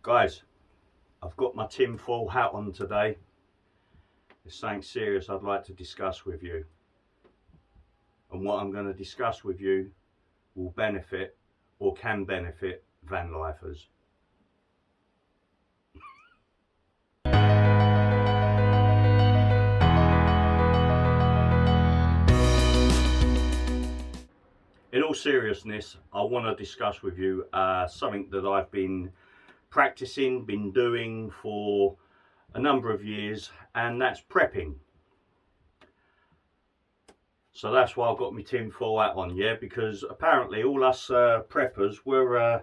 Guys, I've got my tinfoil hat on today. There's something serious I'd like to discuss with you. And what I'm going to discuss with you will benefit or can benefit van lifers. In all seriousness, I want to discuss with you something that I've been practicing, been doing for a number of years, and that's prepping. So that's why I've got my tinfoil hat on, yeah, because apparently all us preppers, we're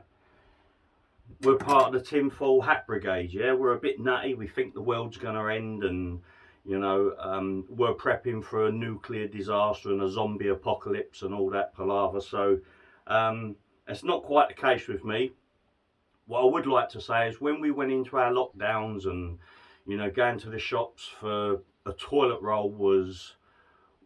part of the tinfoil hat brigade, yeah. We're a bit nutty, we think the world's going to end, and you know, we're prepping for a nuclear disaster and a zombie apocalypse and all that palaver. So it's not quite the case with me. What I would like to say is when we went into our lockdowns and, you know, going to the shops for a toilet roll was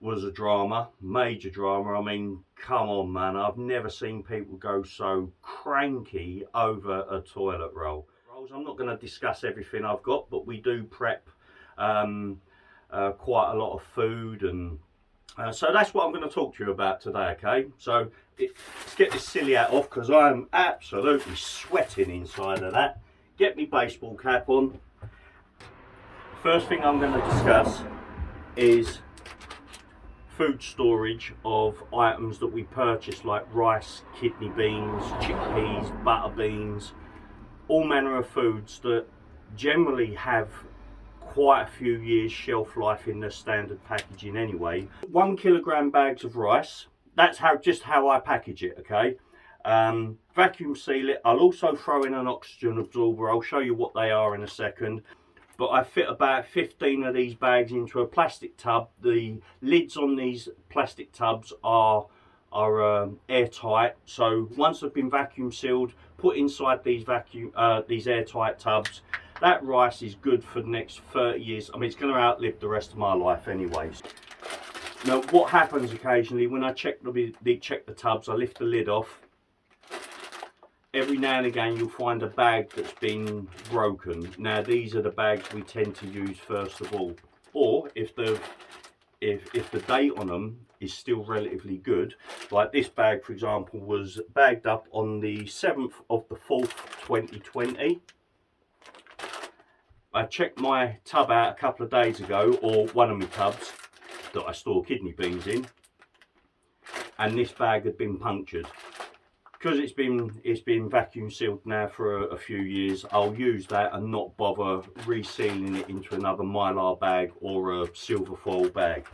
a drama, major drama. I mean, come on, man, I've never seen people go so cranky over a toilet roll. I'm not going to discuss everything I've got, but we do prep quite a lot of food, and so that's what I'm going to talk to you about today. Okay, so let's get this silly hat off because I'm absolutely sweating inside of that. Get me baseball cap on. First thing I'm going to discuss is food storage of items that we purchase, like rice, kidney beans, chickpeas, butter beans, all manner of foods that generally have quite a few years shelf life in the standard packaging anyway. 1 kilogram bags of rice, that's just how I package it, okay. Vacuum seal it. I'll also throw in an oxygen absorber. I'll show you what they are in a second. But I fit about 15 of these bags into a plastic tub. The lids on these plastic tubs are airtight, so once they've been vacuum sealed, put inside these airtight tubs, that rice is good for the next 30 years. I mean, it's going to outlive the rest of my life anyways. Now, what happens occasionally when I check the tubs, I lift the lid off. Every now and again you'll find a bag that's been broken. Now, these are the bags we tend to use first of all. Or if the date on them is still relatively good, like this bag for example was bagged up on the 7th of the 4th 2020. I checked my tub out a couple of days ago, or one of my tubs that I store kidney beans in, and this bag had been punctured. Because it's been vacuum sealed now for a few years, I'll use that and not bother resealing it into another Mylar bag or a silver foil bag.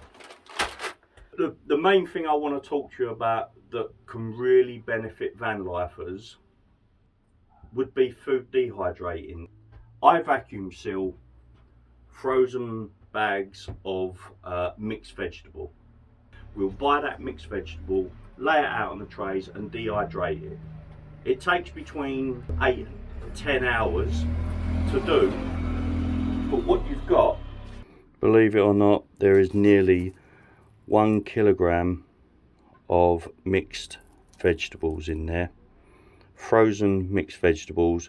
The main thing I want to talk to you about that can really benefit van lifers would be food dehydrating. I vacuum seal frozen bags of mixed vegetable. We'll buy that mixed vegetable, lay it out on the trays and dehydrate it. It takes between 8 to 10 hours to do, but what you've got, believe it or not, there is nearly 1 kilogram of mixed vegetables in there. Frozen mixed vegetables.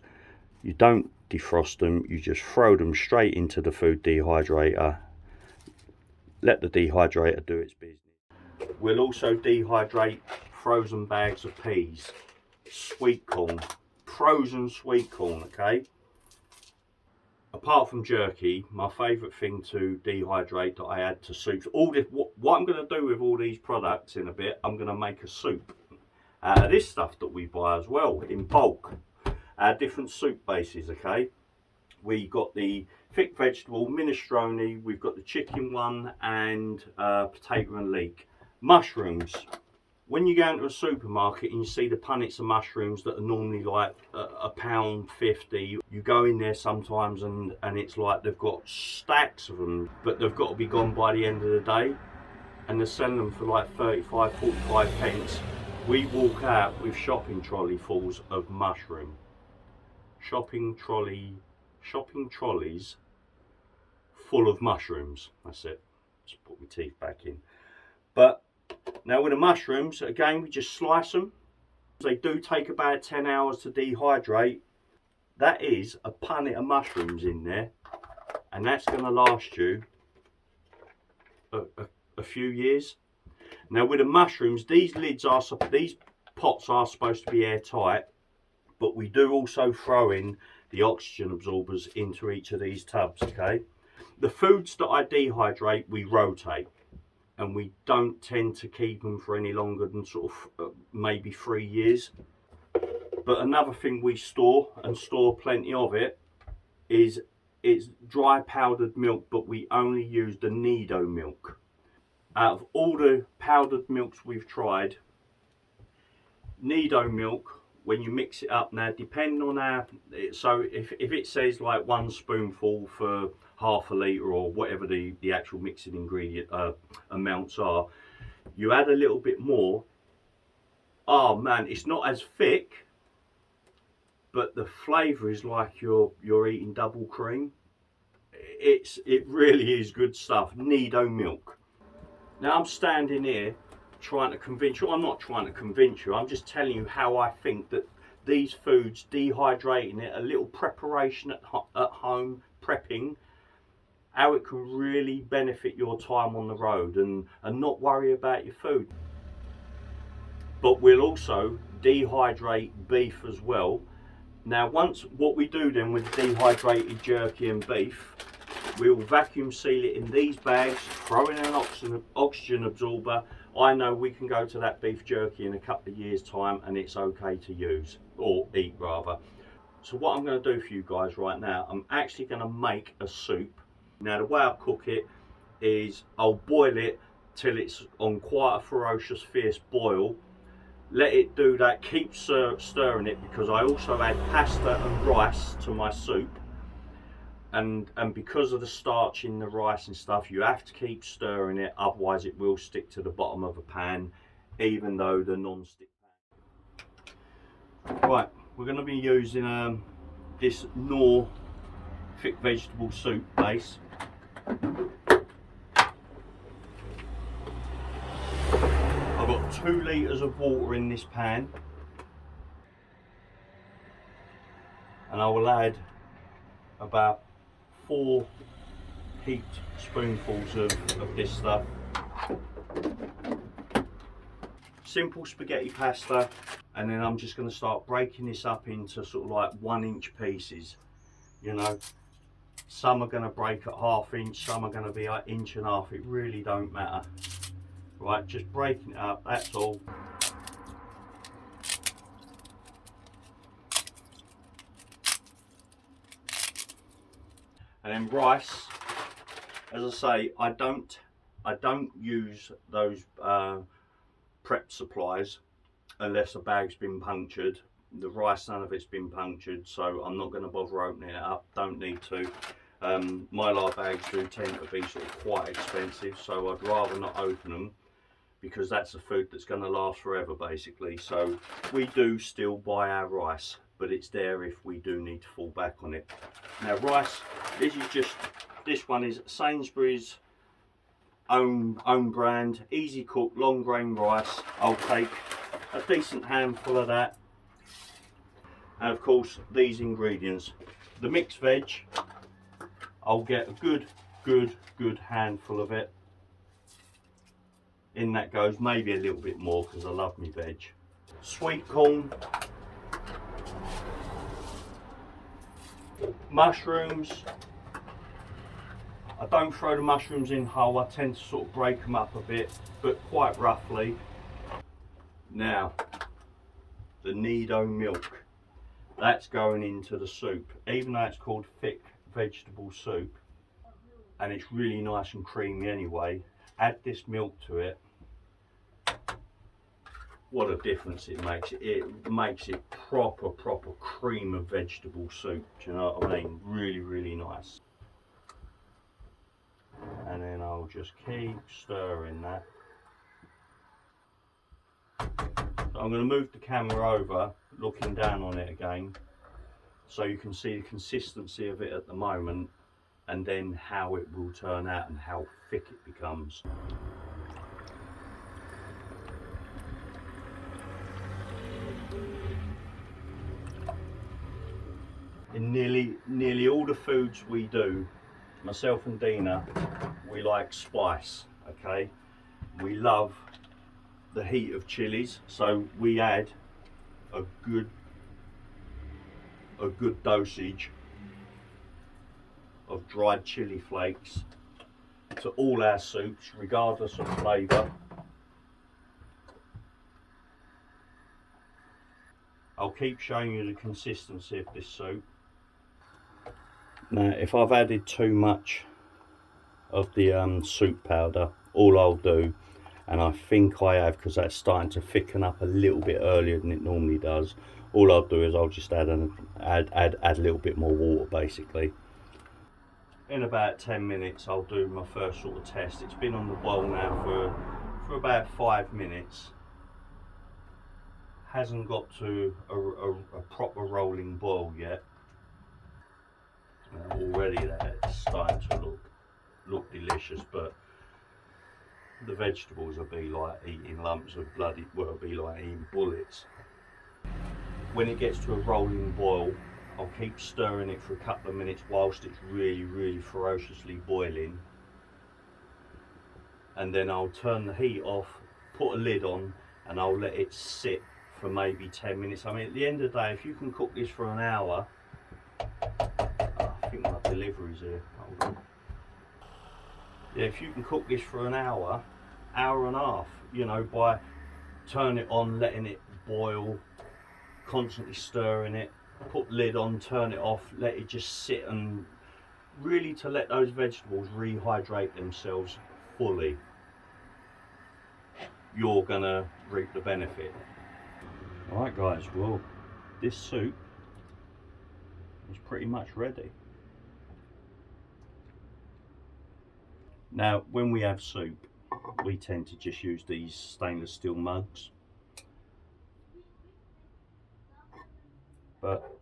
You don't defrost them, you just throw them straight into the food dehydrator. Let the dehydrator do its business. We'll also dehydrate frozen bags of peas, sweet corn, frozen sweet corn, okay. Apart from jerky, my favourite thing to dehydrate that I add to soups, what I'm going to do with all these products in a bit, I'm going to make a soup out of this stuff that we buy as well in bulk. Different soup bases, okay. We got the thick vegetable minestrone, we've got the chicken one, and potato and leek. Mushrooms. When you go into a supermarket and you see the punnets of mushrooms that are normally like £1.50, you go in there sometimes and it's like they've got stacks of them, but they've got to be gone by the end of the day, and they're selling them for like 35-45 pence. We walk out with shopping trolley fulls of mushroom. Shopping trolleys full of mushrooms. That's it. Just put my teeth back in. But now with the mushrooms, again, we just slice them. They do take about 10 hours to dehydrate. that is a punnet of mushrooms in there, and that's going to last you a few years. Now with the mushrooms, these pots are supposed to be airtight, but we do also throw in the oxygen absorbers into each of these tubs. Okay, the foods that I dehydrate, we rotate, and we don't tend to keep them for any longer than sort of maybe 3 years. But another thing we store, and store plenty of it, is it's dry powdered milk, but we only use the Nido milk. Out of all the powdered milks we've tried, Nido milk, when you mix it up, now depending on how, so if it says like 1 spoonful for half a litre or whatever the actual mixing ingredient amounts are, you add a little bit more. Oh man, it's not as thick, but the flavour is like you're eating double cream. It really is good stuff. Nido milk. Now I'm standing here trying to convince you. I'm not trying to convince you. I'm just telling you how I think that these foods, dehydrating it, a little preparation at home, prepping, how it can really benefit your time on the road and not worry about your food. But we'll also dehydrate beef as well. Now what we do then with dehydrated jerky and beef, we'll vacuum seal it in these bags, throw in an oxygen absorber. I know we can go to that beef jerky in a couple of years time and it's okay to use, or eat rather. So what I'm going to do for you guys right now, I'm actually going to make a soup. Now the way I cook it is I'll boil it till it's on quite a ferocious fierce boil. Let it do that, keep stirring it, because I also add pasta and rice to my soup, and because of the starch in the rice and stuff, you have to keep stirring it, otherwise it will stick to the bottom of a pan, even though the non-stick pan. Right, we're going to be using this Knorr thick vegetable soup base. I've got 2 litres of water in this pan, and I will add about 4 heaped spoonfuls of this stuff. Simple spaghetti pasta, and then I'm just going to start breaking this up into sort of like 1-inch pieces. You know, some are going to break at 1/2 inch, some are going to be like 1.5 inches. It really don't matter. Right, just breaking it up, that's all. And then rice, as I say, I don't use those prep supplies unless a bag's been punctured. The rice, none of it's been punctured, so I'm not going to bother opening it up. Don't need to. Mylar bags do tend to be sort of quite expensive, so I'd rather not open them, because that's a food that's going to last forever basically. So we do still buy our rice, but it's there if we do need to fall back on it. Now rice, this one is Sainsbury's own brand, easy cook, long grain rice. I'll take a decent handful of that, and of course these ingredients. The mixed veg, I'll get a good handful of it. In that goes maybe a little bit more because I love me veg. Sweet corn, mushrooms. I don't throw the mushrooms in whole, I tend to sort of break them up a bit, but quite roughly. Now, the Nido milk, that's going into the soup. Even though it's called thick vegetable soup, and it's really nice and creamy anyway, add this milk to it. What a difference it makes. It makes it proper cream of vegetable soup. Do you know what I mean? Really nice. And then I'll just keep stirring that. So I'm going to move the camera over, looking down on it again, so you can see the consistency of it at the moment, and then how it will turn out and how thick it becomes. In nearly all the foods we do, myself and Dina, we like spice, okay? We love the heat of chilies, so we add a good dosage of dried chili flakes to all our soups, regardless of flavour. I'll keep showing you the consistency of this soup. Now, if I've added too much of the soup powder, all I'll do, and I think I have because that's starting to thicken up a little bit earlier than it normally does, all I'll do is I'll just add a little bit more water basically. In about 10 minutes I'll do my first sort of test. It's been on the boil now for about 5 minutes. Hasn't got to a proper rolling boil yet. Already that's starting to look delicious, but the vegetables will be like eating lumps of bloody, well, it'll be like eating bullets. When it gets to a rolling boil, I'll keep stirring it for a couple of minutes whilst it's really ferociously boiling, and then I'll turn the heat off, put a lid on, and I'll let it sit for maybe 10 minutes. I mean, at the end of the day, if you can cook this for an hour, I think my delivery's here, hold on. Yeah, if you can cook this for an hour and a half, you know, by turning it on, letting it boil, constantly stirring it, put lid on, turn it off, let it just sit, and really to let those vegetables rehydrate themselves fully, you're gonna reap the benefit. Alright guys, well, this soup is pretty much ready. Now, when we have soup, we tend to just use these stainless steel mugs, but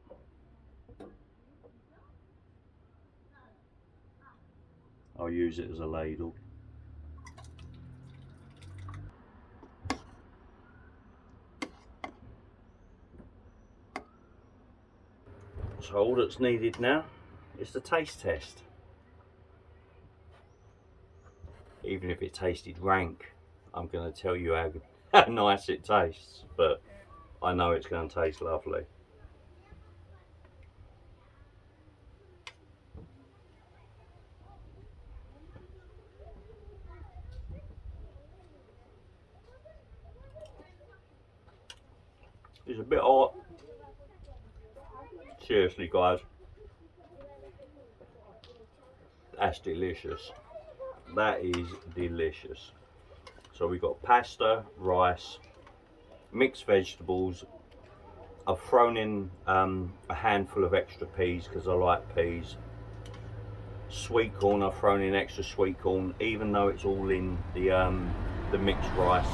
I'll use it as a ladle. So all that's needed now is the taste test. Even if it tasted rank, I'm going to tell you how nice it tastes, but I know it's going to taste lovely. It's a bit hot. Seriously guys, that's delicious. That is delicious. So we've got pasta, rice, mixed vegetables. I've thrown in a handful of extra peas because I like peas. Sweet corn, I've thrown in extra sweet corn, even though it's all in the mixed rice,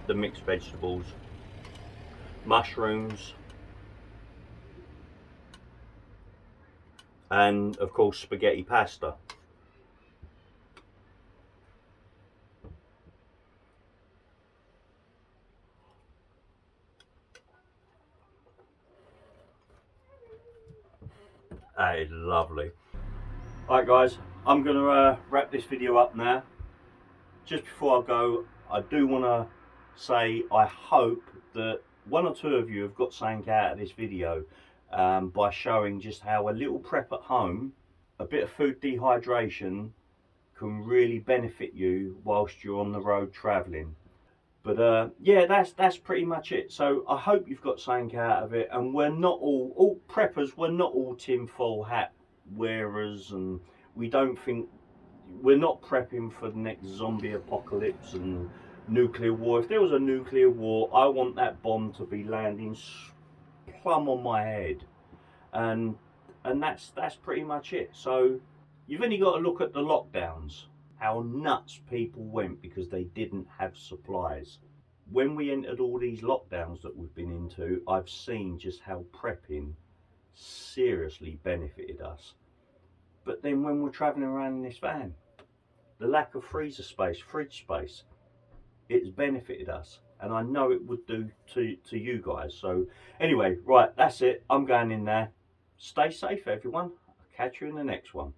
the mixed vegetables. Mushrooms, and of course spaghetti pasta. That is lovely. Alright guys, I'm going to wrap this video up now. Just before I go, I do want to say I hope that one or two of you have got something out of this video by showing just how a little prep at home, a bit of food dehydration, can really benefit you whilst you're on the road travelling. But yeah, that's pretty much it. So I hope you've got something out of it, and we're not all preppers, we're not all tinfoil hat wearers, and we don't think, we're not prepping for the next zombie apocalypse and nuclear war. If there was a nuclear war, I want that bomb to be landing plumb on my head, and that's pretty much it. So you've only got to look at the lockdowns, how nuts people went because they didn't have supplies. When we entered all these lockdowns that we've been into, I've seen just how prepping seriously benefited us. But then when we're travelling around in this van, the lack of freezer space, fridge space, it's benefited us, and I know it would do to you guys. So anyway, right, that's it. I'm going in there. stay safe everyone. I'll catch you in the next one.